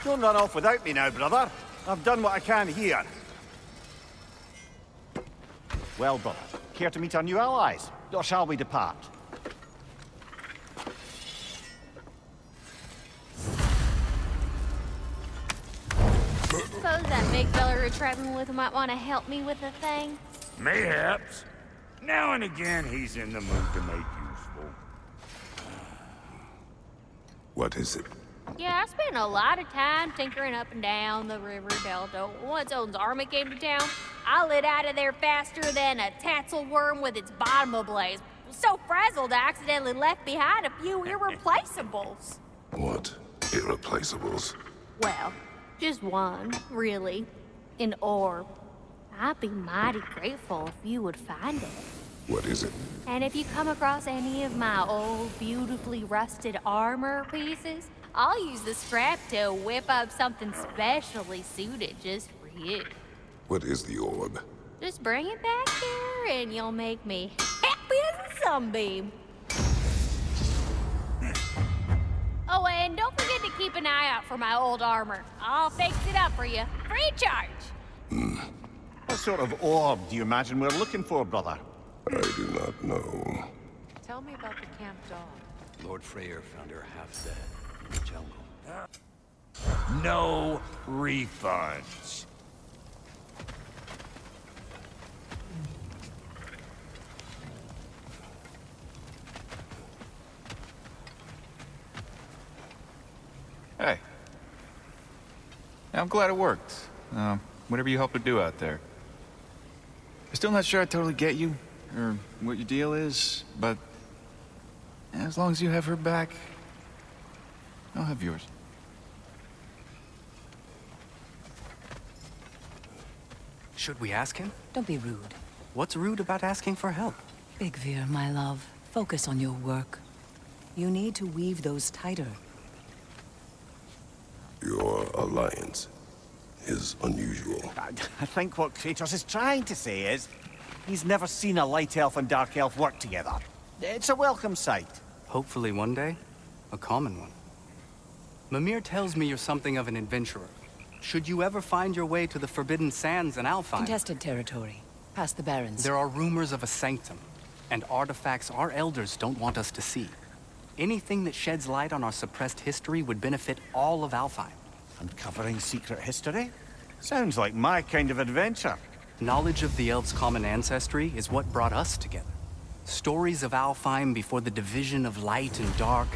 Don't run off without me now, brother. I've done what I can here. Well, brother, care to meet our new allies? Or shall we depart? Suppose that big fella you're traveling with might want to help me with a thing? Mayhaps. Now and again, he's in the mood to make useful. What is it? Yeah, I spent a lot of time tinkering up and down the river delta. Once Odin's army came to town, I lit out of there faster than a tassel worm with its bottom ablaze. So frazzled, I accidentally left behind a few irreplaceables. What? Irreplaceables? Well, just one, really. An orb. I'd be mighty grateful if you would find it. What is it? And if you come across any of my old, beautifully rusted armor pieces, I'll use the scrap to whip up something specially suited just for you. What is the orb? Just bring it back here and you'll make me happy as a sunbeam. Oh, and don't forget to keep an eye out for my old armor. I'll fix it up for you, free charge. What sort of orb do you imagine we're looking for, brother? I do not know. Tell me about the camp dog. Lord Freyr found her half dead in the jungle. No refunds. Hey. I'm glad it worked. Whatever you hope to do out there. I'm still not sure I totally get you, or what your deal is, but as long as you have her back, I'll have yours. Should we ask him? Don't be rude. What's rude about asking for help? Big Veer, my love, focus on your work. You need to weave those tighter. Your alliance is unusual. I think what Kratos is trying to say is, he's never seen a light elf and dark elf work together. It's a welcome sight. Hopefully one day, a common one. Mimir tells me you're something of an adventurer. Should you ever find your way to the Forbidden Sands in Alfheim... Contested territory. Past the Barrens. There are rumors of a sanctum, and artifacts our elders don't want us to see. Anything that sheds light on our suppressed history would benefit all of Alfheim. Uncovering secret history? Sounds like my kind of adventure. Knowledge of the elves' common ancestry is what brought us together. Stories of Alfheim before the division of light and dark.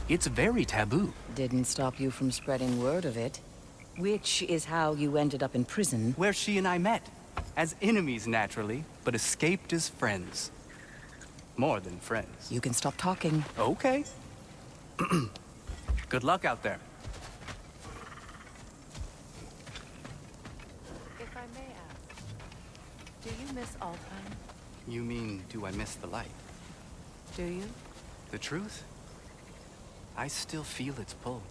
It's very taboo. Didn't stop you from spreading word of it. Which is how you ended up in prison. Where she and I met. As enemies, naturally, but escaped as friends. More than friends. You can stop talking. Okay. Good luck out there. If I may ask, do you miss Alfheim? You mean, do I miss the light? Do you? The truth? I still feel its pull.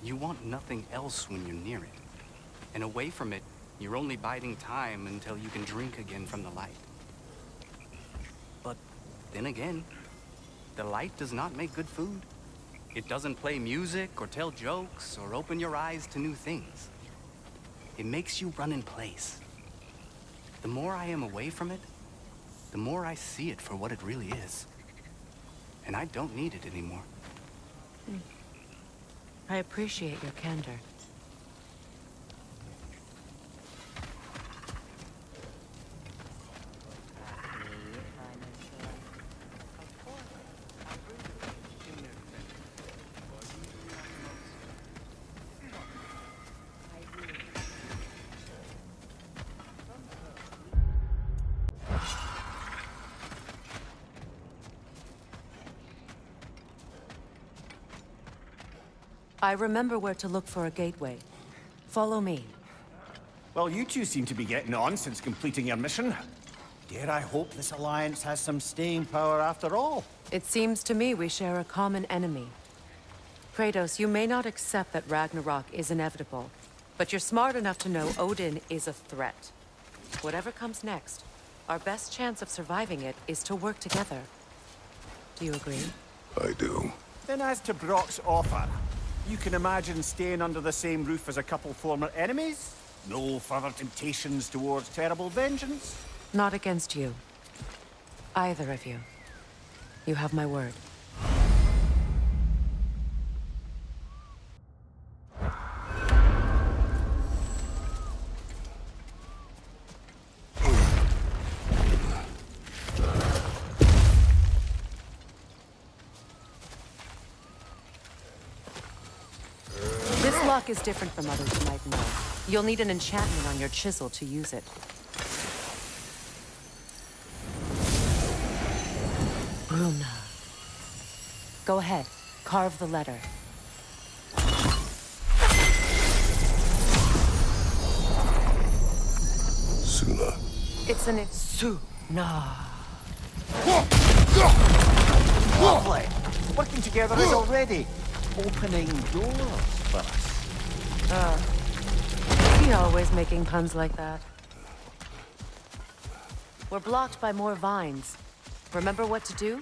You want nothing else when you're near it. And away from it, you're only biding time until you can drink again from the light. But then again, the light does not make good food. It doesn't play music or tell jokes or open your eyes to new things. It makes you run in place. The more I am away from it, the more I see it for what it really is. And I don't need it anymore. I appreciate your candor. I remember where to look for a gateway. Follow me. Well, you two seem to be getting on since completing your mission. Dare I hope this alliance has some staying power after all? It seems to me we share a common enemy. Kratos, you may not accept that Ragnarok is inevitable, but you're smart enough to know Odin is a threat. Whatever comes next, our best chance of surviving it is to work together. Do you agree? I do. Then as to Brock's offer, You can imagine staying under the same roof as a couple former enemies? No further temptations towards terrible vengeance? Not against you. Either of you. You have my word. This lock is different from others you might know. You'll need an enchantment on your chisel to use it. Bruna. Go ahead. Carve the letter. Suna. It's an Suna. Lovely! Working together is already opening doors for us. He always making puns like that. We're blocked by more vines. Remember what to do?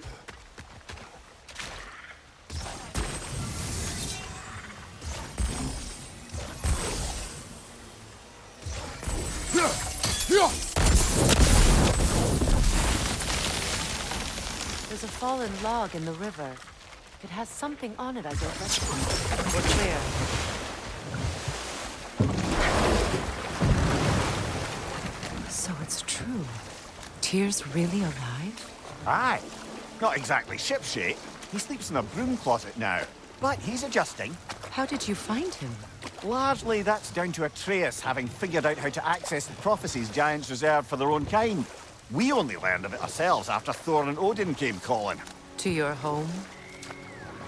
There's a fallen log in the river. It has something on it I don't recognize. We're clear. So it's true. Tyr's really alive? Aye. Not exactly shipshape. He sleeps in a broom closet now. But he's adjusting. How did you find him? Largely, that's down to Atreus having figured out how to access the prophecies giants reserved for their own kind. We only learned of it ourselves after Thor and Odin came calling. To your home?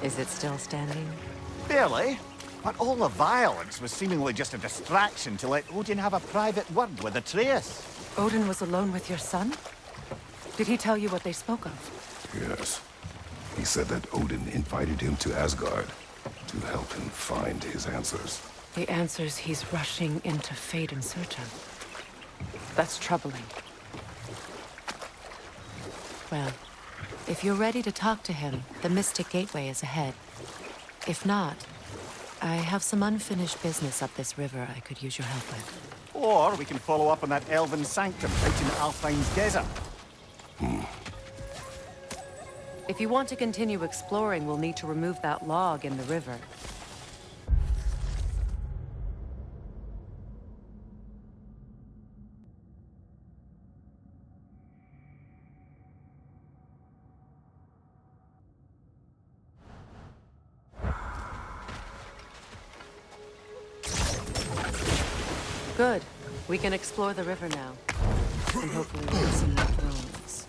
Is it still standing? Barely. But all the violence was seemingly just a distraction to let Odin have a private word with Atreus. Odin was alone with your son? Did he tell you what they spoke of? Yes. He said that Odin invited him to Asgard to help him find his answers. The answers he's rushing into fate in search of. That's troubling. Well, if you're ready to talk to him, the Mystic Gateway is ahead. If not, I have some unfinished business up this river I could use your help with. Or we can follow up on that elven sanctum out in Alfheim's desert. If you want to continue exploring, we'll need to remove that log in the river. Good. We can explore the river now. And hopefully we'll see some more drones.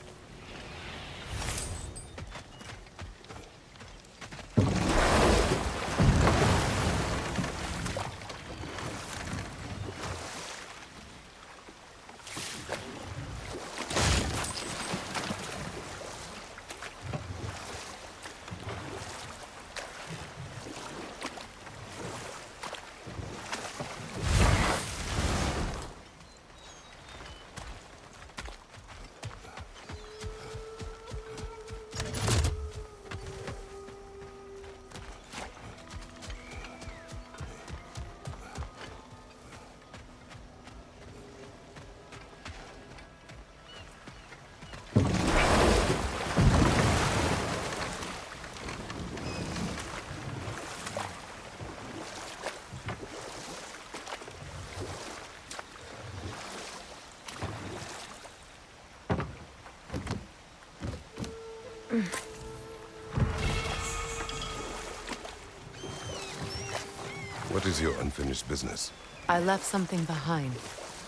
What is your unfinished business? I left something behind,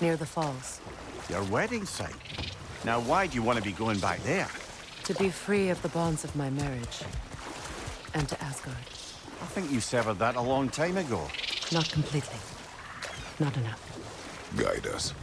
near the falls. Your wedding site. Now, why do you want to be going back there? To be free of the bonds of my marriage. And to Asgard. I think you severed that a long time ago. Not completely. Not enough. Guide us.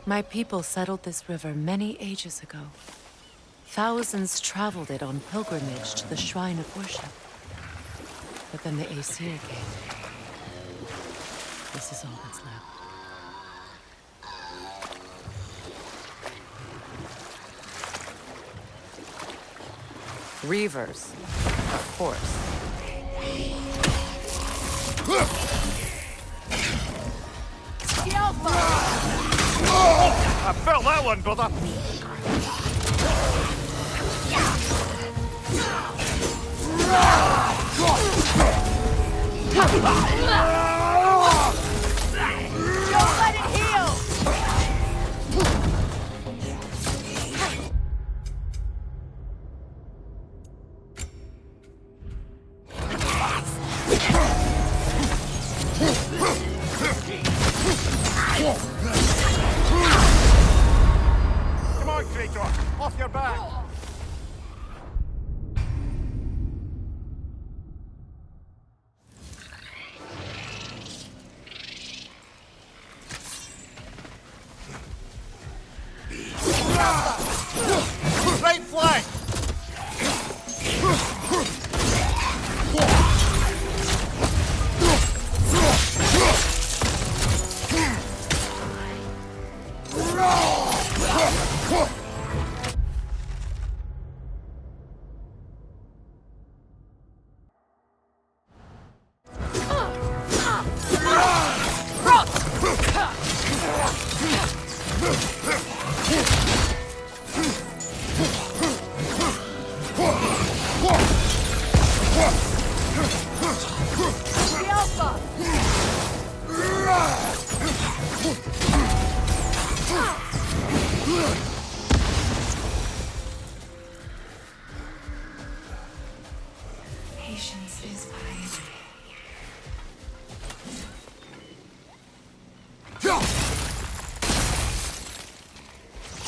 My people settled this river many ages ago. Thousands traveled it on pilgrimage to the shrine of worship. But then the Aesir came. This is all that's left. Reavers, of course. I felt that one, brother. Don't let it heal! Come on, Kratos. Off your back. Right flank! Patience is piety.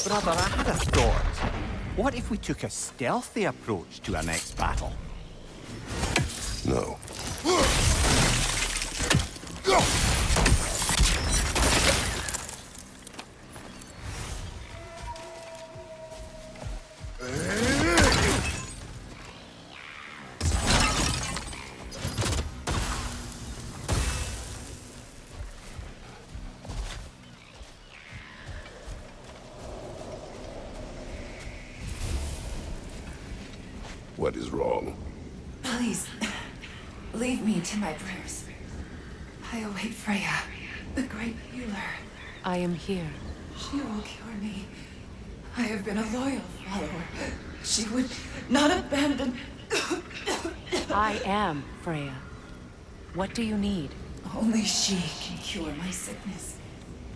Brother, I had a thought. What if we took a stealthy approach to our next battle? No. What is wrong? Please, leave me to my prayers. I await Freya, the great healer. I am here. She will cure me. I have been a loyal follower. She would not abandon... I am Freya. What do you need? Only she can cure my sickness.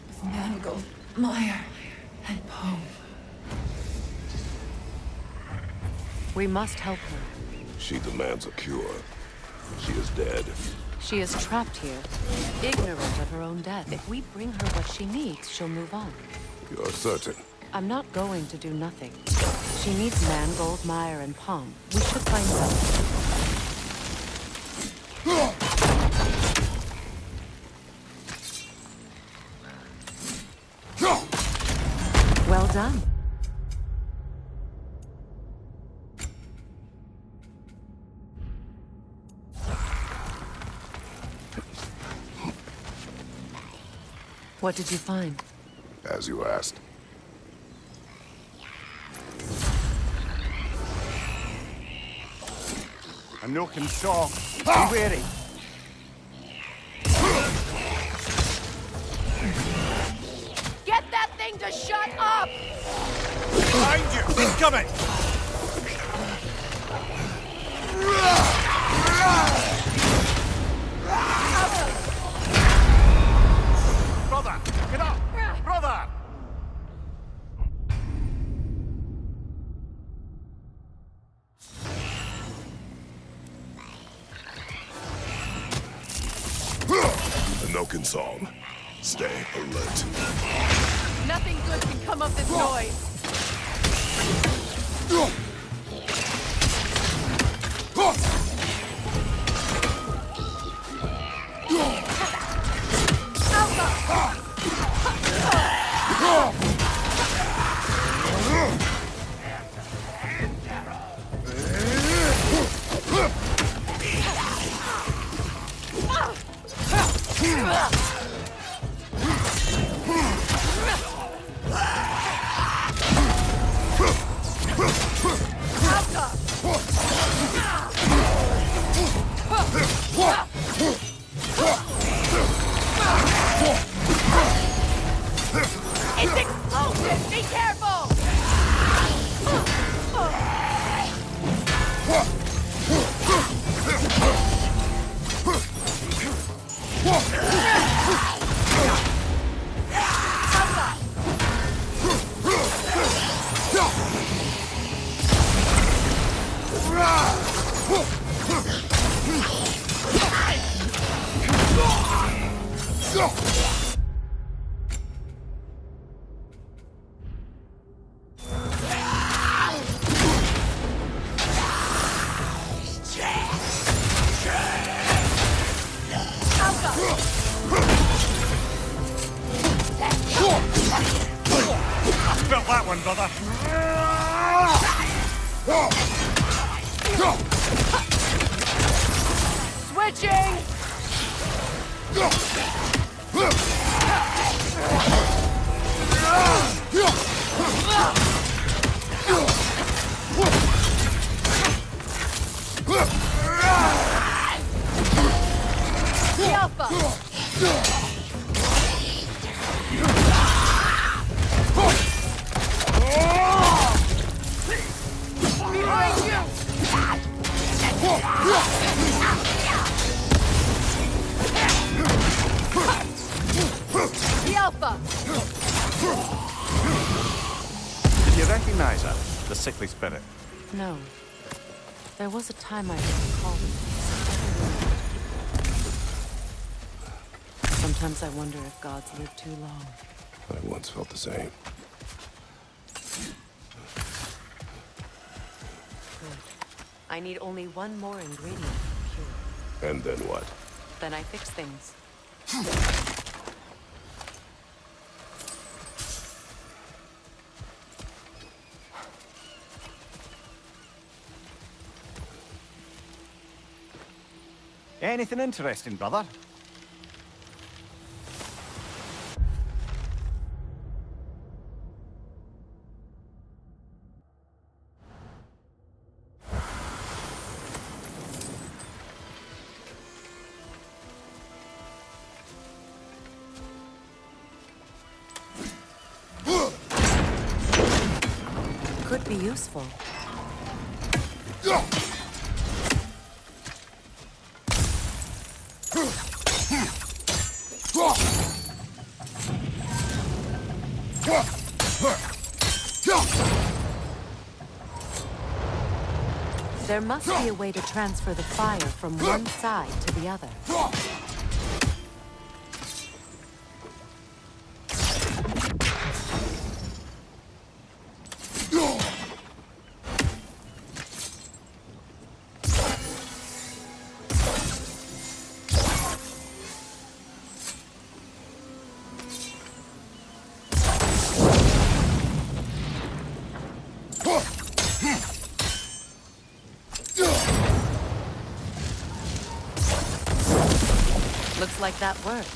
With mangold, mire, and poem. We must help her. She demands a cure. She is dead. She is trapped here, ignorant of her own death. If we bring her what she needs, she'll move on. You are certain? I'm not going to do nothing. She needs mangold, mire, and palm. We should find something. Well done. What did you find? As you asked. I'm no console. Be wary. Get that thing to shut up! Behind you! Incoming! Brother! Get up! Brother! Anoken song. Stay alert. Nothing good can come of this noise. Felt that one, brother. Switching! Did you recognize her? The sickly spirit? No. There was a time I didn't call it. Sometimes I wonder if gods live too long. I once felt the same. Good. I need only one more ingredient to cure. And then what? Then I fix things. Anything interesting, brother? Could be useful. There must be a way to transfer the fire from one side to the other. Looks like that worked.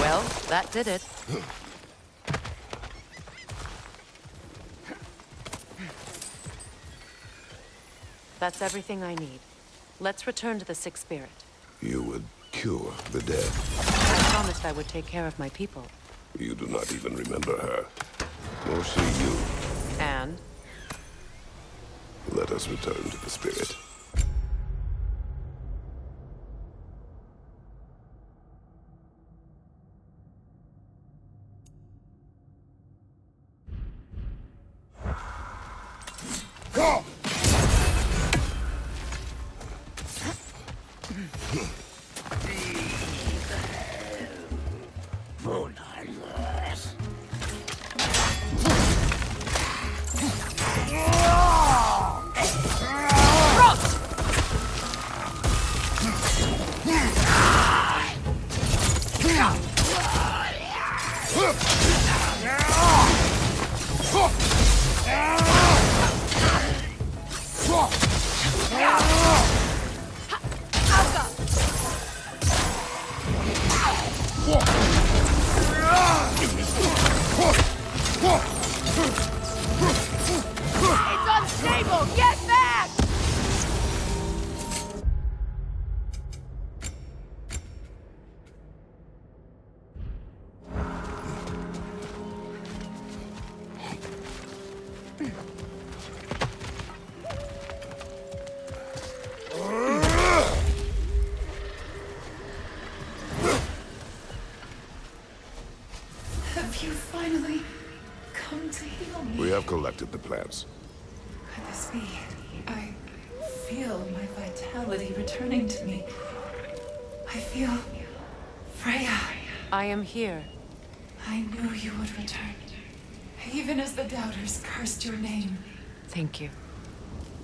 Well, that did it. That's everything I need. Let's return to the Sick Spirit. You would cure the dead. I promised I would take care of my people. You do not even remember her. Nor she you. And? Let us return to the spirit. come to heal me. We have collected the plants. Could this be? I feel my vitality returning to me. I feel... Freya. I am here. I knew you would return. Even as the doubters cursed your name. Thank you.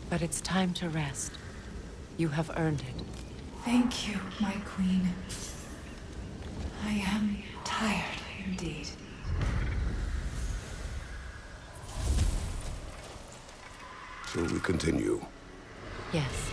But it's time to rest. You have earned it. Thank you, my queen. I am tired indeed. Shall we continue? Yes.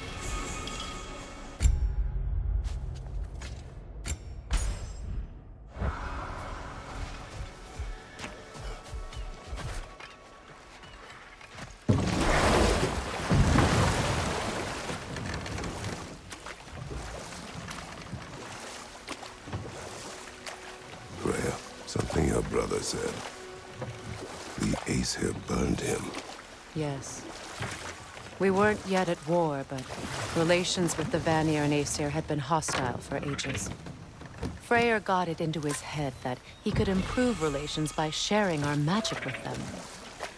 Freya, something your brother said. The Ace here burned him. Yes. We weren't yet at war, but relations with the Vanir and Aesir had been hostile for ages. Freyr got it into his head that he could improve relations by sharing our magic with them.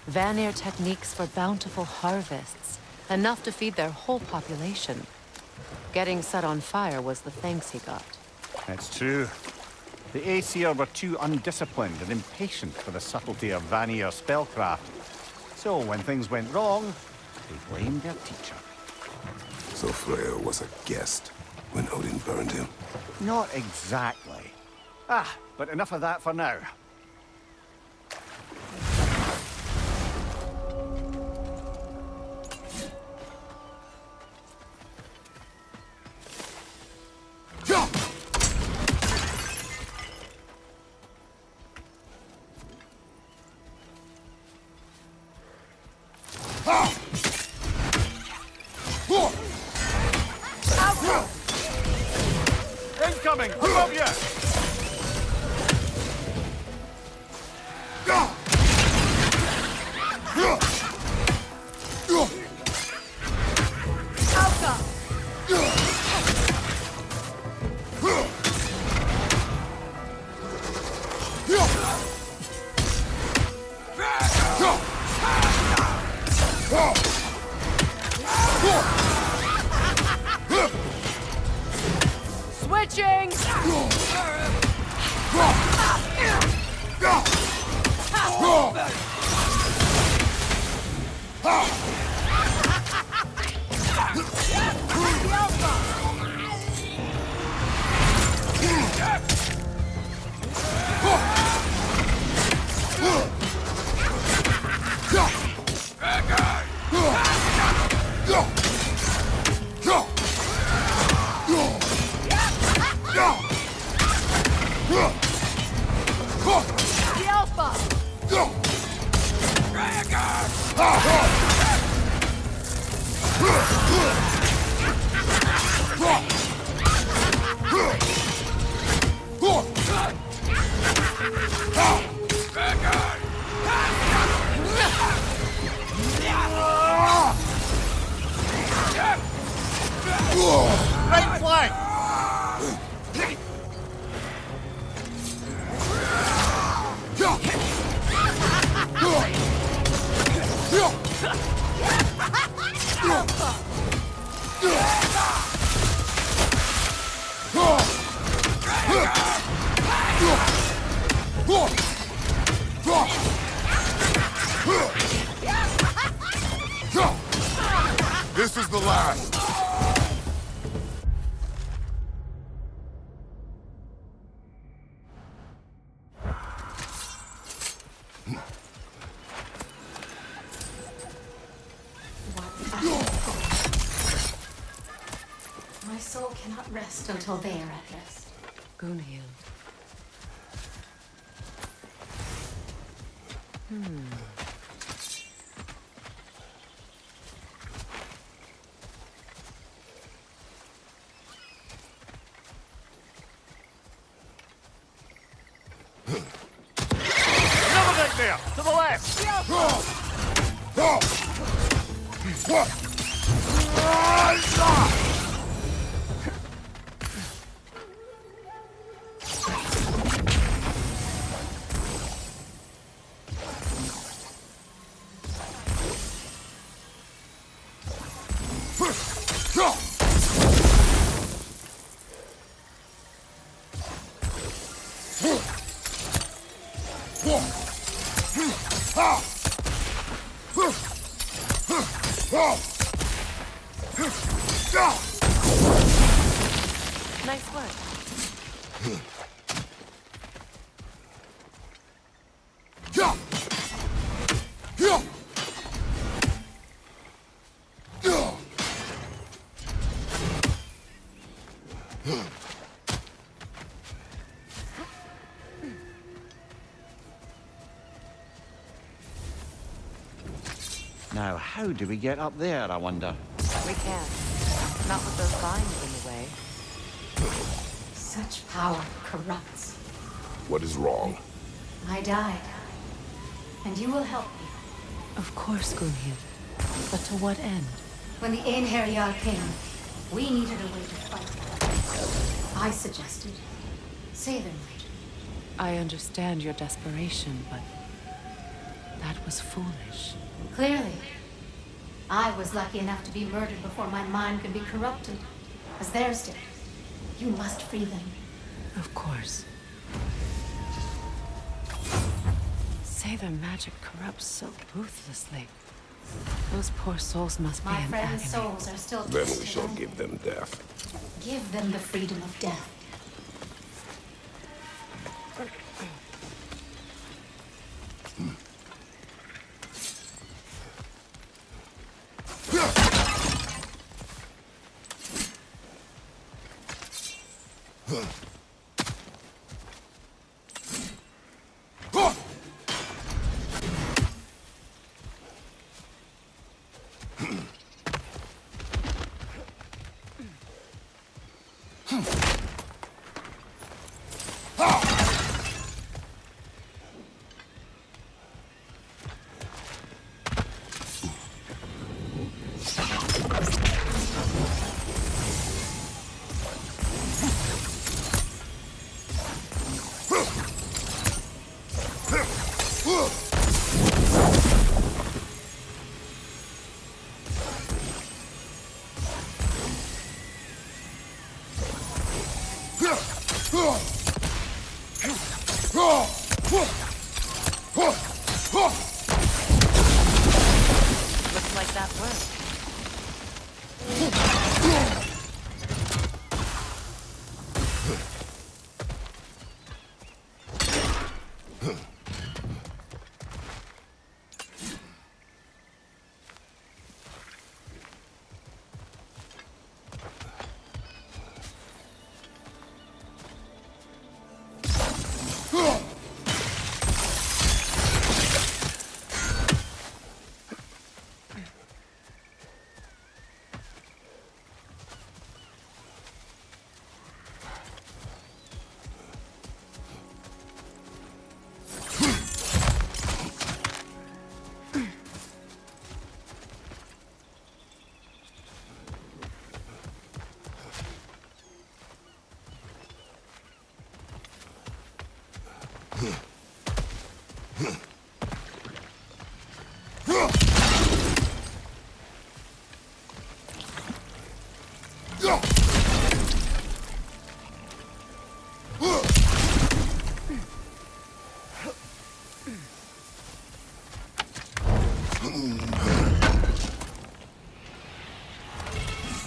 Vanir techniques for bountiful harvests, enough to feed their whole population. Getting set on fire was the thanks he got. It's true. The Aesir were too undisciplined and impatient for the subtlety of Vanir spellcraft. So when things went wrong, they blamed their teacher. So Freya was a guest when Odin burned him. Not exactly. But enough of that for now. Incoming! Above you! Switching! Right flank! This is the last. My soul cannot rest until they are at rest. Gunhild. Another deck there! To the left! Nice work. Now, how do we get up there, I wonder? We can't. Not with those vines in the way. Such power corrupts. What is wrong? I died. And you will help me. Of course, Gunhild. But to what end? When the Einherjar came, we needed a way to fight. I suggested Sailorlight. I understand your desperation, but that was foolish. Clearly. I was lucky enough to be murdered before my mind could be corrupted, as theirs did. You must free them. Of course. Say their magic corrupts so ruthlessly. Those poor souls must be My in friends' agony. souls are still Then we twisted. shall give them death. Give them the freedom of death. Looks like that worked.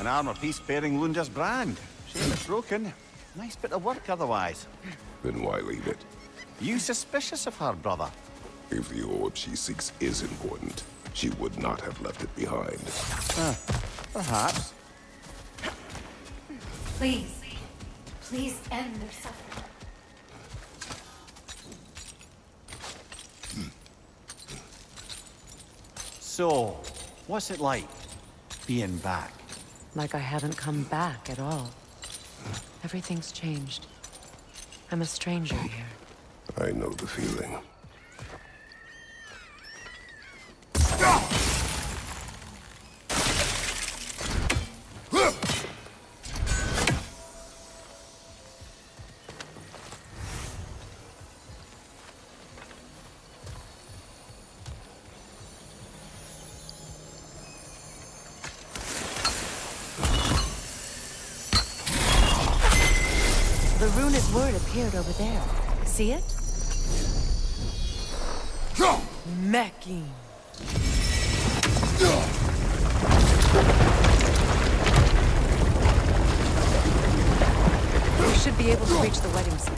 An armor piece bearing Lunda's brand. Shame it's broken. Nice bit of work otherwise. Then why leave it? You suspicious of her, brother? If the orb she seeks is important, she would not have left it behind. Perhaps. Please. Please end their suffering. So, what's it like, being back? Like I haven't come back at all. Everything's changed. I'm a stranger here. I know the feeling. The runic word appeared over there. See it? Mecking. We should be able to reach the wedding scene.